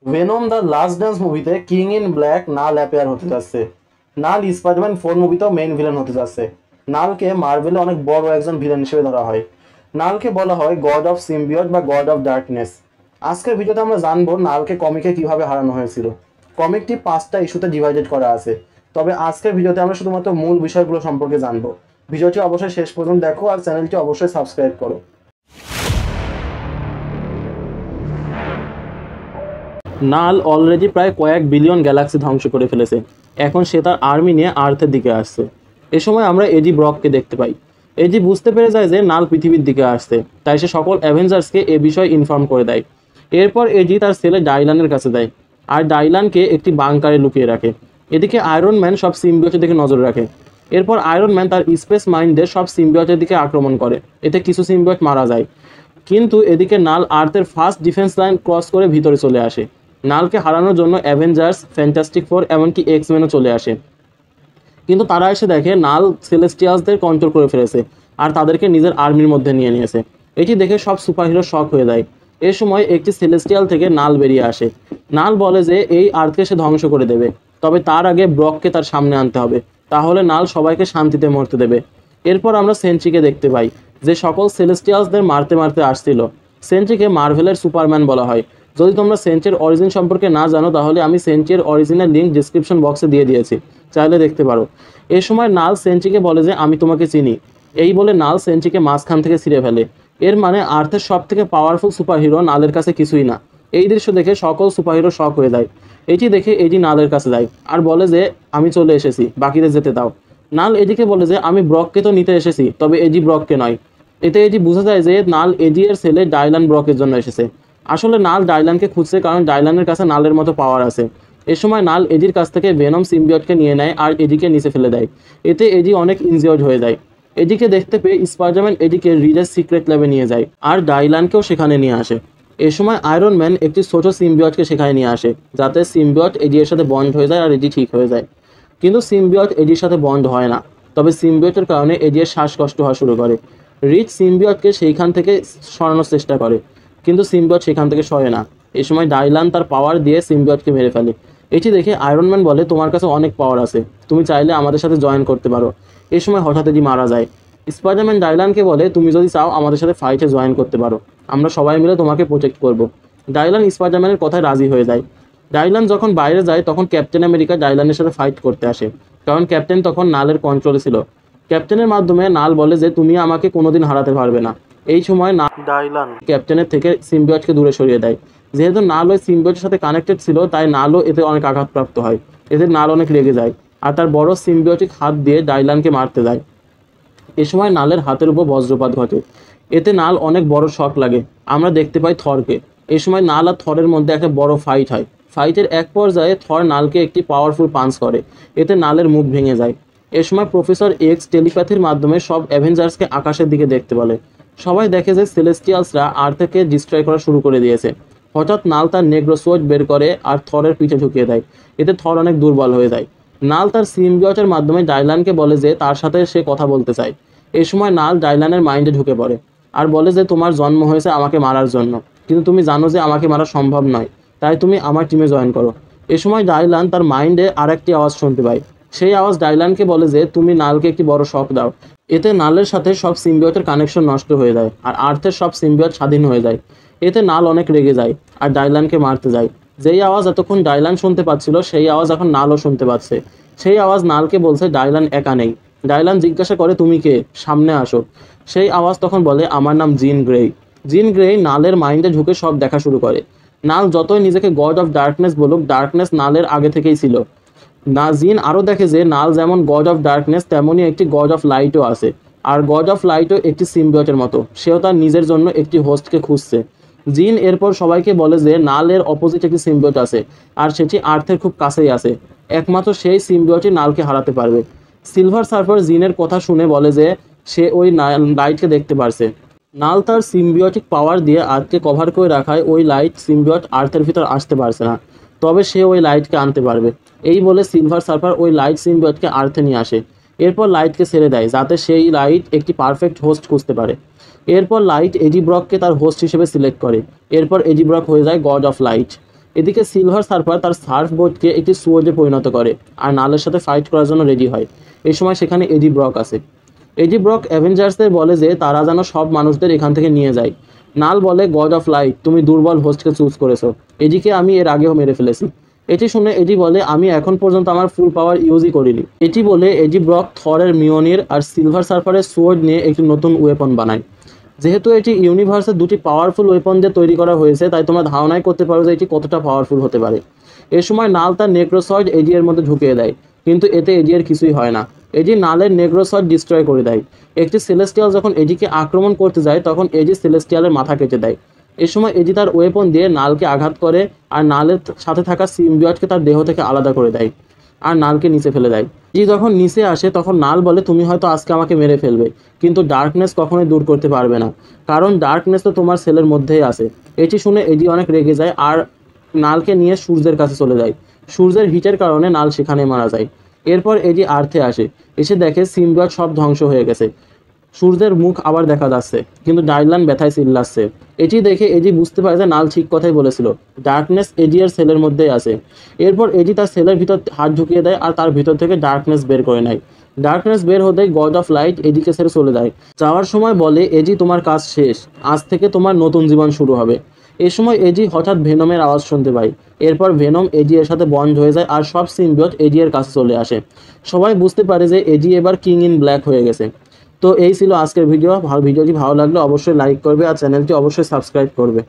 Venom the last dance মুভিতে king in black null appear হতে যাচ্ছে। নাল স্পাইডারম্যান 4 মুভিতেও মেইন ভিলেন হতে যাচ্ছে। নালকে মার্ভেলে অনেক বড় একজন ভিলেন হিসেবে ধরা হয়। নালকে বলা হয় গড অফ সিম্বিয়ট বা গড অফ ডার্কনেস। আজকের ভিডিওতে আমরা জানবো নালকে কমিকে কিভাবে হারানো হয়েছিল। কমিকটি 5টা ইস্যুতে ডিভাইডেড করা আছে, তবে আজকের ভিডিওতে আমরা শুধুমাত্র মূল বিষয়গুলো সম্পর্কে জানবো। ভিডিওটি অবশ্যই শেষ পর্যন্ত দেখো আর চ্যানেলটি অবশ্যই সাবস্ক্রাইব করো। নাল অলরেডি প্রায় কয়েক বিলিয়ন গ্যালাক্সি ধ্বংস করে ফেলেছে। এখন সে তার আর্মি নিয়ে আর্থের দিকে আসছে। এ সময় আমরা এডি ব্রককে দেখতে পাই। এডি বুঝতে পেরে যায় যে নাল পৃথিবীর দিকে আসছে, তাই সে সকল অ্যাভেঞ্জার্সকে এ বিষয়ে ইনফর্ম করে দেয়। এরপর এডি তার ছেলে ডাইলানের কাছে দেয়, আর ডাইলানকে একটি বাংকারে লুকিয়ে রাখে। এদিকে আয়রন ম্যান সব সিম্বিয়টের দিকে নজর রাখে। এরপর আয়রন ম্যান তার স্পেস মাইন্ডে সব সিম্বিয়টের দিকে আক্রমণ করে। এতে কিছু সিম্বিয়ট মারা যায়, কিন্তু এদিকে নাল আর্থের ফার্স্ট ডিফেন্স লাইন ক্রস করে ভিতরে চলে আসে। নালকে হারানোর জন্য অ্যাভেঞ্জার্স, ফ্যান্টাস্টিক ফোর, এমনকি এক্সম্যানও চলে আসে, কিন্তু তারা এসে দেখে নাল সেলেস্টিয়ালসদের কন্ট্রোল করে ফেলেছে আর তাদেরকে নিজের আর্মির মধ্যে নিয়ে নিয়েছে। এটি দেখে সব সুপারহিরো শক হয়ে যায়। এ সময় একটি সেলেস্টিয়াল থেকে নাল বেরিয়ে আসে। নাল বলে যে এই আর্থকে সে ধ্বংস করে দেবে, তবে তার আগে ব্রককে তার সামনে আনতে হবে, তাহলে নাল সবাইকে শান্তিতে মরতে দেবে। এরপর আমরা সেন্ট্রিকে দেখতে পাই, যে সকল সেলেস্টিয়ালসদের মারতে মারতে আসছিল। সেন্ট্রিকে মার্ভেলের সুপারম্যান বলা হয়। যদি তোমরা সেন্ট্রির অরিজিন সম্পর্কে না জানো, তাহলে আমি সেন্ট্রির অরিজিনাল লিঙ্ক ডিসক্রিপশন বক্সে দিয়ে দিয়েছি, চাইলে দেখতে পারো। এ সময় নাল সেন্ট্রিকে বলে যে আমি তোমাকে চিনি। এই বলে নাল সেন্ট্রিকে মাঝখান থেকে ছিঁড়ে ফেলে। এর মানে আর্থের সব থেকে পাওয়ারফুল সুপারহিরো নালের কাছে কিছুই না। এই দৃশ্য দেখে সকল সুপারহিরো শক হয়ে যায়। এটি দেখে এটি নালের কাছে যায় আর বলে যে আমি চলে এসেছি, বাকিদের যেতে দাও। নাল এদিকে বলে যে আমি ব্রককে তো নিতে এসেছি, তবে এডি ব্রককে নয়। এতে এটি বোঝা যায় যে নাল এডি এর ছেলে ডাইলান ব্রকের জন্য এসেছে। আসলে নাল ডাইলানকে খুঁজছে, কারণ ডাইলানের কাছে নালের মতো পাওয়ার আছে। এ সময় নাল এডির কাছ থেকে ভেনম সিম্বিয়টকে নিয়ে নেয় আর এডিকে নিচে ফেলে দেয়। এতে এডি অনেক ইনজিওর্ড হয়ে যায়। এডিকে দেখতে পেয়ে স্পাইডারম্যান এডিকে রিডের সিক্রেট ল্যাবে নিয়ে যায় আর ডাইলানকেও সেখানে নিয়ে আসে। এ সময় আয়রন ম্যান একটি ছোট সিম্বিয়টকে সেখানে নিয়ে আসে, যাতে সিম্বিয়ট এডি এর সাথে বন্ড হয়ে যায় আর এডি ঠিক হয়ে যায়। কিন্তু সিম্বিয়ট এডির সাথে বন্ড হয় না, তবে সিম্বিয়টের কারণে এডি এর শ্বাসকষ্ট হওয়া শুরু করে। রিচ সিম্বিয়টকে সেইখান থেকে সরানোর চেষ্টা করে, কিন্তু সিম্বিয়ট সেখান থেকে সরে না। এই সময় ডাইলান তার পাওয়ার দিয়ে সিম্বিয়টকে মেরে ফেলে। এটি দেখে আয়রন ম্যান বলে তোমার কাছে অনেক পাওয়ার আছে, তুমি চাইলে আমাদের সাথে জয়েন করতে পারো। এই সময় হঠাৎ এটি মারা যায়। স্পাইডারম্যান ডাইলানকে বলে তুমি যদি চাও আমাদের সাথে ফাইটে জয়েন করতে পারো, আমরা সবাই মিলে তোমাকে প্রোটেক্ট করব। ডাইলান স্পাইডারম্যানের কথায় রাজি হয়ে যায়। ডাইলান যখন বাইরে যায় তখন ক্যাপ্টেন আমেরিকা ডাইলানের সাথে ফাইট করতে আসে, কারণ ক্যাপ্টেন তখন নালের কন্ট্রোলে ছিল। ক্যাপ্টেনের মাধ্যমে নাল বলে যে তুমি আমাকে কোনোদিন হারাতে পারবে না। এই সময় ডাইলান ক্যাপ্টেনের থেকে সিম্বিয়টকে দূরে সরিয়ে দেয়। যেহেতু নাল ওই সিম্বিয়টের সাথে কানেক্টেড ছিল, তাই নালও এতে অনেক আঘাতপ্রাপ্ত হয়। এতে নাল অনেক রেগে যায় আর তার বড় সিম্বিয়টিক হাত দিয়ে ডাইলানকে মারতে যায়। এ সময় নালের হাতের উপর বজ্রপাত ঘটে। এতে নাল অনেক বড় শক লাগে। আমরা দেখতে পাই থরকে। এই সময় নাল আর থরের মধ্যে একটা বড় ফাইট হয়। ফাইটের এক পর্যায়ে থর নালকে একটি পাওয়ারফুল পাঞ্চ করে। এতে নালের মুখ ভেঙে যায়। এ সময় প্রফেসর এক্স টেলিপ্যাথির মাধ্যমে সব অ্যাভেঞ্জার্সকে আকাশের দিকে দেখতে বলে। সবাই দেখে যে সেলেস্টিয়ালসরা আর্থকে ডিস্ট্রয় করা শুরু করে দিয়েছে। হঠাৎ নাল তার নেগ্রোসোয়ার্ড বের করে আর থরের পিঠে ঢুকিয়ে দেয়। এতে থর অনেক দুর্বল হয়ে যায়। নাল তার সিম্বিয়টের মাধ্যমে ডাইলানকে বলে যে তার সাথে সে কথা বলতে চায়। এই সময় নাল ডাইলানের মাইন্ডে ঢুকে পড়ে আর বলে যে তোমার জন্ম হয়েছে আমাকে মারার জন্য, কিন্তু তুমি জানো যে আমাকে মারা সম্ভব নয়, তাই তুমি আমার টিমে জয়েন করো। এ সময় ডাইলান তার মাইন্ডে আরেকটি আওয়াজ শুনতে পায়। সেই আওয়াজ ডাইলানকে বলে যে তুমি নালকে একটি বড় শক দাও। এতে নালের সাথে সব সিম্বিয়টের কানেকশন নষ্ট হয়ে যায় আর আর্থের সব সিম্বিয়ট স্বাধীন হয়ে যায়। এতে নাল অনেক রেগে যায় আর ডাইলানকে মারতে যায়। যেই আওয়াজ এতক্ষণ ডাইলান শুনতে পাচ্ছিল, সেই আওয়াজ এখন নালও শুনতে পাচ্ছে। সেই আওয়াজ নালকে বলছে ডাইলান একা নেই। ডাইলান জিজ্ঞাসা করে তুমি কে, সামনে আসো। সেই আওয়াজ তখন বলে আমার নাম জিন গ্রে। জিন গ্রে নালের মাইন্ডে ঢুকে সব দেখা শুরু করে। নাল যতই নিজেকে গড অফ ডার্কনেস বলুক, ডার্কনেস নালের আগে থেকেই ছিল। জিন আরও দেখে যে নাল যেমন গড অফ ডার্কনেস, তেমনই একটি গড অফ লাইটও আছে। আর গড অফ লাইটও একটি সিম্বিয়টের মতো, সেও তার নিজের জন্য একটি হোস্টকে খুঁজছে। জিন এরপর সবাইকে বলে যে নালের অপোজিট একটি সিম্বিয়ট আছে আর সেটি আর্থের খুব কাছেই আছে। একমাত্র সেই সিম্বিয়টই নালকে হারাতে পারবে। সিলভার সার্ফার জিনের কথা শুনে বলে যে সে ওই লাইটকে দেখতে পারছে। নাল তার সিম্বিয়টিক পাওয়ার দিয়ে আর্থকে কভার করে রাখায় ওই লাইট সিম্বিয়ট আর্থের ভিতর আসতে পারছে না, তবে সে ওই লাইটকে আনতে পারবে। এই বলে সিলভার সার্ফার ওই লাইট সিম্বিয়টকে আর্থে নিয়ে আসে। এরপর লাইটকে ছেড়ে দেয় যাতে সেই লাইট একটি পারফেক্ট হোস্ট খুঁজতে পারে। এরপর লাইট এডি ব্রককে তার হোস্ট হিসেবে সিলেক্ট করে। এরপর এডি ব্রক হয়ে যায় গড অফ লাইট। এদিকে সিলভার সার্ফার তার সার্ফ বোর্ডকে একটি সুয়োর্ডে পরিণত করে আর নালের সাথে ফাইট করার জন্য রেডি হয়। এই সময় সেখানে এডি ব্রক আসে। এডি ব্রক অ্যাভেঞ্জার্সদের বলে যে তারা যেন সব মানুষদের এখান থেকে নিয়ে যায়। নাল বলে, গড অফ লাইট, তুমি দুর্বল হোস্টকে চুজ করেছো, এডিকে আমি এর আগেও মেরে ফেলেছি। এটি শুনে এডি বলে, আমি এখন পর্যন্ত আমার ফুল পাওয়ার ইউজই করিনি। এটি বলে এডি ব্রক থরের মিওনির আর সিলভার সার্ফারের সোয়ার্ড নিয়ে একটি নতুন ওয়েপন বানায়। যেহেতু এটি ইউনিভার্সের দুটি পাওয়ারফুল ওয়েপন দিয়ে তৈরি করা হয়েছে, তাই তোমরা ধারণাই করতে পারো যে এটি কতটা পাওয়ারফুল হতে পারে। এ সময় নাল তার নেক্রোসয়েড এডি এর মধ্যে ঢুকিয়ে দেয়, কিন্তু এতে এডি এর কিছুই হয় না। এডি নালের নেক্রোসয়েড ডিস্ট্রয় করে দেয়। একটি সেলেস্টিয়াল যখন এডিকে আক্রমণ করতে যায় তখন এডি সেলেস্টিয়ালের মাথা কেটে দেয়। এ সময় এডি তার ওয়েপন দিয়ে নালকে আঘাত করে আর নালের সাথে থাকা সিম্বিয়টকে তার দেহ থেকে আলাদা করে দেয় আর নালকে নিচে ফেলে দেয়। এডি যখন নিচে আসে তখন নাল বলে, তুমি হয়তো আজকে আমাকে মেরে ফেলবে, কিন্তু ডার্কনেস কখনোই দূর করতে পারবে না, কারণ ডার্কনেস তো তোমার সেলের মধ্যেই আছে। এটি শুনে এডি অনেক রেগে যায় আর নালকে নিয়ে সূর্যের কাছে চলে যায়। সূর্যের হিটের কারণে নাল সেখানে মারা যায়। এরপর এডি আর্থে আসে, এসে দেখে সিম্বিয়ট সব ধ্বংস হয়ে গেছে। সূর্যের মুখ আবার দেখা যাচ্ছে, কিন্তু ডাইলান ব্যথায় চিল্লাচ্ছে। এটি দেখে এডি বুঝতে পারে যে নাল ঠিক কথাই বলেছিল, ডার্কনেস এডি এর সেলের মধ্যেই আছে। এরপর এডি তার সেলের ভিতর হাত ঢুকিয়ে দেয় আর তার ভিতর থেকে ডার্কনেস বের করে নেয়। ডার্কনেস বের হতেই গড অফ লাইট এডিকে ছেড়ে চলে যায়। যাওয়ার সময় বলে, এডি তোমার কাজ শেষ, আজ থেকে তোমার নতুন জীবন শুরু হবে। এ সময় এডি হঠাৎ ভেনমের আওয়াজ শুনতে পায়। এরপর ভেনম এডি এর সাথে বন্ড হয়ে যায় আর সব সিম্বিয়ট এডি এর কাছে চলে আসে। সবাই বুঝতে পারে যে এডি এবার কিং ইন ব্ল্যাক হয়ে গেছে। তো এই ছিল আজকের ভিডিওটি ভালো লাগলে অবশ্যই লাইক করবে আর চ্যানেলটি অবশ্যই সাবস্ক্রাইব করবে।